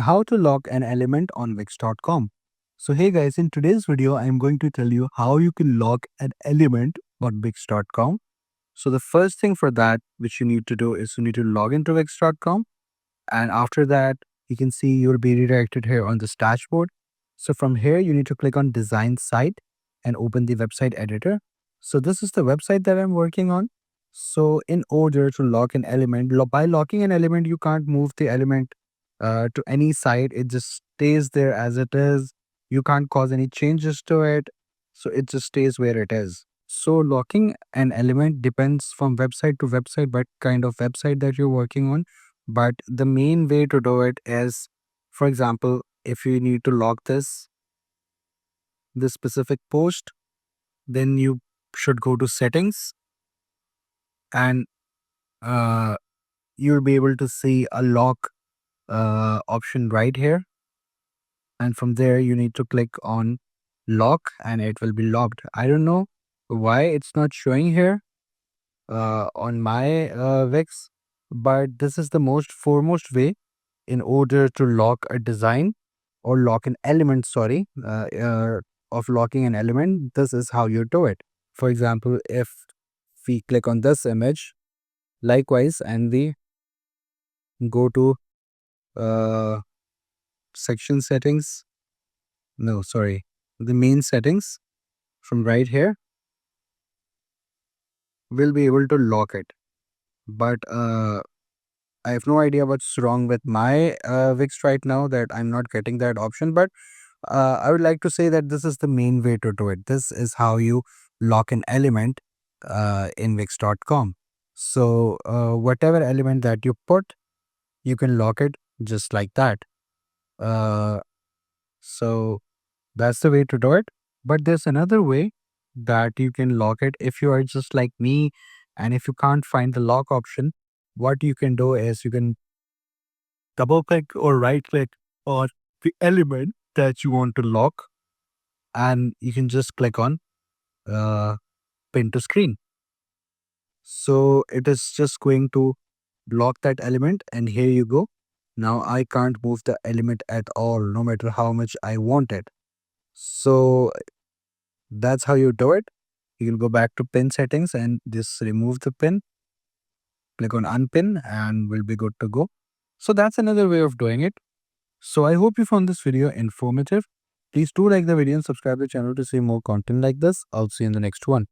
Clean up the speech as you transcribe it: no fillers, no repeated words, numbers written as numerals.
How to lock an element on Wix.com. So hey guys, in today's video, I'm going to tell you how you can lock an element on Wix.com. So the first thing for that, which you need to do is you need to log into Wix.com. And after that, you can see you'll be redirected here on this dashboard. So from here, you need to click on Design Site and open the website editor. So this is the website that I'm working on. So in order to lock an element, by locking an element, you can't move the element to any site. It just stays there as it is. You can't cause any changes to it. So it just stays where it is. So locking an element depends from website to website, what kind of website that you're working on. But the main way to do it is, for example, if you need to lock this specific post, then you should go to settings and uh, you'll be able to see a lock option right here. And from there, you need to click on lock and it will be locked. I don't know why it's not showing here on my Wix, but this is the most foremost way in order to lock a design or lock an element, of locking an element. This is how you do it. For example, if we click on this image, likewise, and we go to uh, section settings, no, sorry, the main settings from right here, we'll be able to lock it. But I have no idea what's wrong with my Wix right now that I'm not getting that option. But I would like to say that this is the main way to do it. This is how you lock an element in Wix.com. So whatever element that you put, you can lock it just like that. Uh, so that's the way to do it. But there's another way that you can lock it if you are just like me and if you can't find the lock option. What you can do is you can double click or right click on the element that you want to lock, and you can just click on uh, pin to screen. So it is just going to block that element, and here you go. Now I can't move the element at all, no matter how much I want it. So that's how you do it. You can go back to pin settings and just remove the pin, click on unpin, and we'll be good to go. So that's another way of doing it. So I hope you found this video informative. Please do like the video and subscribe to the channel to see more content like this. I'll see you in the next one.